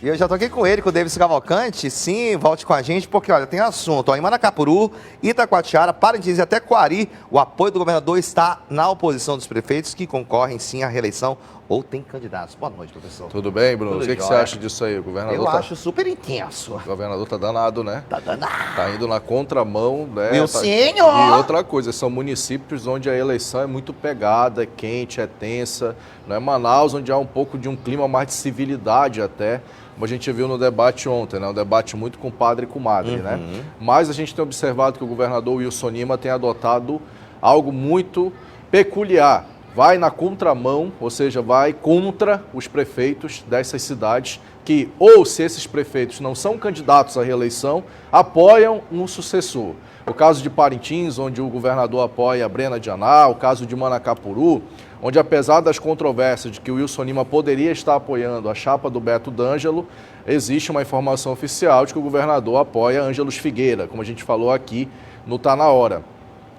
E eu já tô aqui com ele, com o Davis Cavalcante. Sim, volte com a gente, porque olha, tem assunto. Ó, em Manacapuru, Itacoatiara, Parintins e até Coari, o apoio do governador está na oposição dos prefeitos que concorrem sim à reeleição ou tem candidatos. Boa noite, professor. Tudo bem, Bruno? Tudo O que você acha disso aí? O governador eu acho super intenso. O governador tá danado, né? Tá danado. Tá indo na contramão, né? Meu senhor! E outra coisa, são municípios onde a eleição é muito pegada, é quente, é tensa. Não é Manaus, onde há um pouco de um clima mais de civilidade até, como a gente viu no debate ontem, né? Um debate muito com padre e comadre, né? Mas a gente tem observado que o governador Wilson Lima tem adotado algo muito peculiar. Vai na contramão, ou seja, vai contra os prefeitos dessas cidades que, ou se esses prefeitos não são candidatos à reeleição, apoiam um sucessor. O caso de Parintins, onde o governador apoia a Brena de Aná, o caso de Manacapuru, onde apesar das controvérsias de que o Wilson Lima poderia estar apoiando a chapa do Beto D'Angelo, existe uma informação oficial de que o governador apoia Ângelos Figueira, como a gente falou aqui no Tá Na Hora.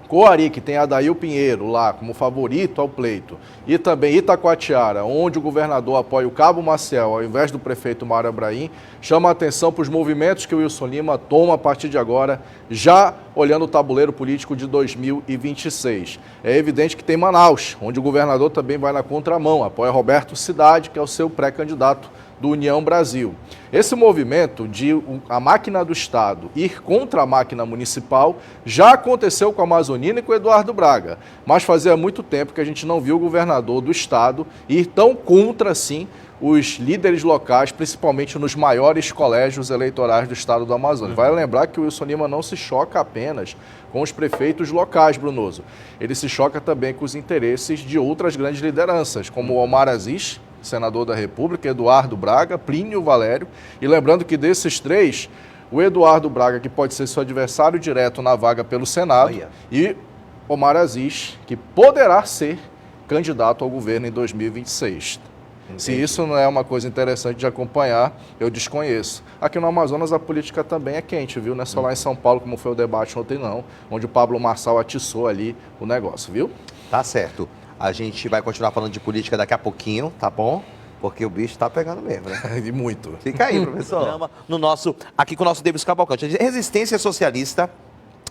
Coari, que tem Adail Pinheiro lá como favorito ao pleito, e também Itacoatiara, onde o governador apoia o Cabo Maciel ao invés do prefeito Mário Abraim, chama a atenção para os movimentos que o Wilson Lima toma a partir de agora, já olhando o tabuleiro político de 2026. É evidente que tem Manaus, onde o governador também vai na contramão, apoia Roberto Cidade, que é o seu pré-candidato do União Brasil. Esse movimento de a máquina do Estado ir contra a máquina municipal já aconteceu com a Amazonina e com o Eduardo Braga, mas fazia muito tempo que a gente não viu o governador do Estado ir tão contra, assim, os líderes locais, principalmente nos maiores colégios eleitorais do Estado do Amazonas. Vale lembrar que o Wilson Lima não se choca apenas com os prefeitos locais, Brunoso. Ele se choca também com os interesses de outras grandes lideranças, como o Omar Aziz, senador da República, Eduardo Braga, Plínio Valério. E lembrando que desses três, o Eduardo Braga, que pode ser seu adversário direto na vaga pelo Senado, e Omar Aziz, que poderá ser candidato ao governo em 2026. Entendi. Se isso não é uma coisa interessante de acompanhar, eu desconheço. Aqui no Amazonas a política também é quente, viu? Não é só lá em São Paulo, como foi o debate ontem, não, onde o Pablo Marçal atiçou ali o negócio, viu? Tá certo. A gente vai continuar falando de política daqui a pouquinho, tá bom? Porque o bicho tá pegando mesmo, né? E muito. Fica aí, professor. Aqui com o nosso Davis Cavalcante. Resistência Socialista.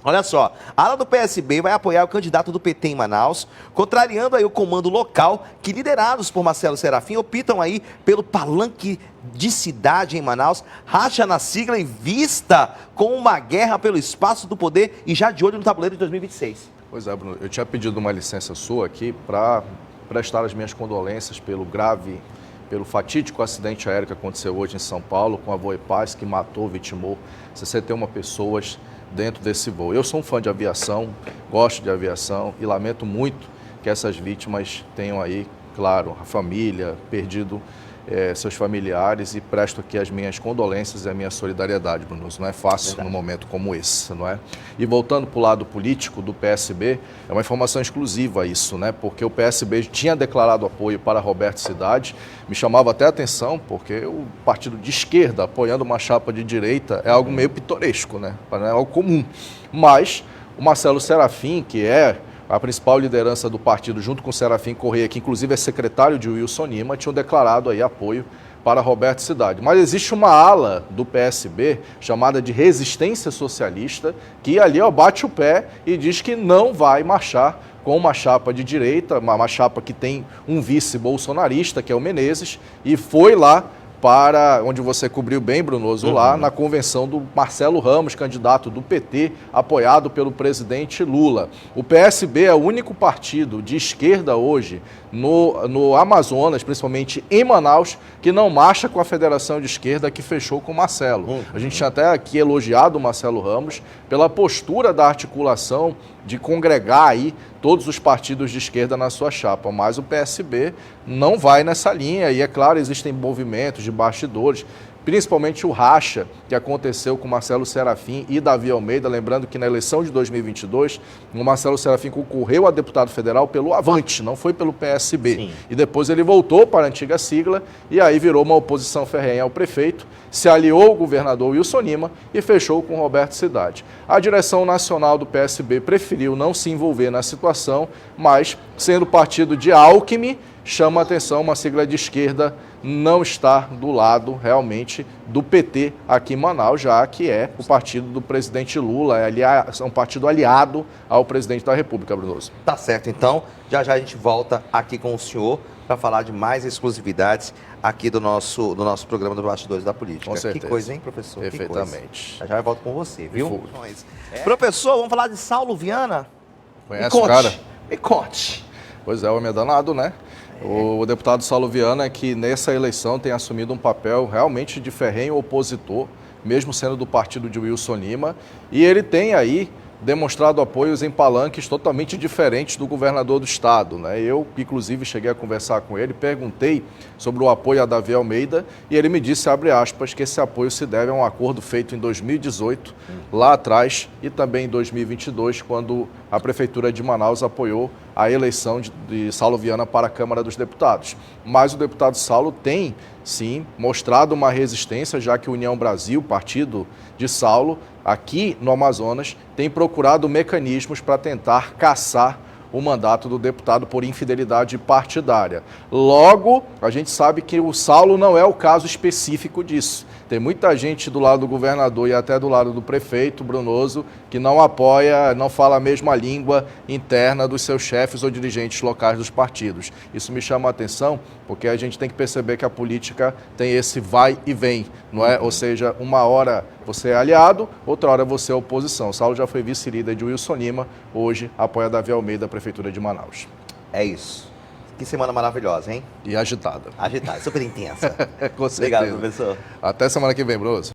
Olha só, a ala do PSB vai apoiar o candidato do PT em Manaus, contrariando aí o comando local, que liderados por Marcelo Serafim, optam aí pelo palanque de cidade em Manaus, racha na sigla em vista com uma guerra pelo espaço do poder e já de olho no tabuleiro de 2026. Pois é, Bruno, eu tinha pedido uma licença sua aqui para prestar as minhas condolências pelo fatídico acidente aéreo que aconteceu hoje em São Paulo com a Voipaz, que vitimou 61 pessoas dentro desse voo. Eu sou um fã de aviação, gosto de aviação e lamento muito que essas vítimas tenham aí, claro, a família, perdido seus familiares, e presto aqui as minhas condolências e a minha solidariedade, Bruno. Não é fácil num momento como esse, não é? E voltando para o lado político do PSB, é uma informação exclusiva isso, né? Porque o PSB tinha declarado apoio para Roberto Cidade, me chamava até a atenção, porque o partido de esquerda apoiando uma chapa de direita é algo meio pitoresco, né? Não é algo comum. Mas o Marcelo Serafim, que é a principal liderança do partido, junto com o Serafim Correia, que inclusive é secretário de Wilson Lima, tinham declarado aí apoio para Roberto Cidade. Mas existe uma ala do PSB, chamada de Resistência Socialista, que ali bate o pé e diz que não vai marchar com uma chapa de direita, uma chapa que tem um vice bolsonarista, que é o Menezes, e foi lá para onde você cobriu bem, Brunoso, lá na convenção do Marcelo Ramos, candidato do PT, apoiado pelo presidente Lula. O PSB é o único partido de esquerda hoje no Amazonas, principalmente em Manaus, que não marcha com a Federação de Esquerda, que fechou com o Marcelo. A gente tinha até aqui elogiado o Marcelo Ramos pela postura da articulação de congregar aí todos os partidos de esquerda na sua chapa, mas o PSB não vai nessa linha, e é claro, existem movimentos de bastidores, principalmente o racha que aconteceu com Marcelo Serafim e Davi Almeida. Lembrando que na eleição de 2022, o Marcelo Serafim concorreu a deputado federal pelo Avante, não foi pelo PSB. Sim. E depois ele voltou para a antiga sigla e aí virou uma oposição ferrenha ao prefeito, se aliou ao governador Wilson Lima e fechou com Roberto Cidade. A direção nacional do PSB preferiu não se envolver na situação, mas, sendo partido de Alckmin, chama a atenção uma sigla de esquerda não está do lado realmente do PT aqui em Manaus, já que é o partido do presidente Lula, é um partido aliado ao presidente da República, Brunoso. Tá certo, então, já já a gente volta aqui com o senhor para falar de mais exclusividades aqui do nosso programa do Bastidores da Política. Com certeza. Que coisa, hein, professor? Perfeitamente. Já já eu volto com você, viu? Professor, vamos falar de Saulo Viana? Conhece o cara? Me conte. Pois é, o homem é danado, né? O deputado Saulo Viana é que nessa eleição tem assumido um papel realmente de ferrenho opositor, mesmo sendo do partido de Wilson Lima, e ele tem aí demonstrado apoios em palanques totalmente diferentes do governador do estado, né? Eu, inclusive, cheguei a conversar com ele, perguntei sobre o apoio a Davi Almeida e ele me disse, abre aspas, que esse apoio se deve a um acordo feito em 2018, lá atrás, e também em 2022, quando a Prefeitura de Manaus apoiou a eleição de Saulo Viana para a Câmara dos Deputados. Mas o deputado Saulo tem, sim, mostrado uma resistência, já que a União Brasil, partido de Saulo, aqui no Amazonas, tem procurado mecanismos para tentar caçar o mandato do deputado por infidelidade partidária. Logo, a gente sabe que o Saulo não é o caso específico disso. Tem muita gente do lado do governador e até do lado do prefeito, Brunoso, que não apoia, não fala a mesma língua interna dos seus chefes ou dirigentes locais dos partidos. Isso me chama a atenção, porque a gente tem que perceber que a política tem esse vai e vem, não é? Ou seja, uma hora você é aliado, outra hora você é oposição. O Saulo já foi vice-líder de Wilson Lima, hoje apoia Davi Almeida, Prefeitura de Manaus. É isso. Que semana maravilhosa, hein? E agitada. Agitada, super intensa. Com certeza. Obrigado, professor. Até semana que vem, Bruno.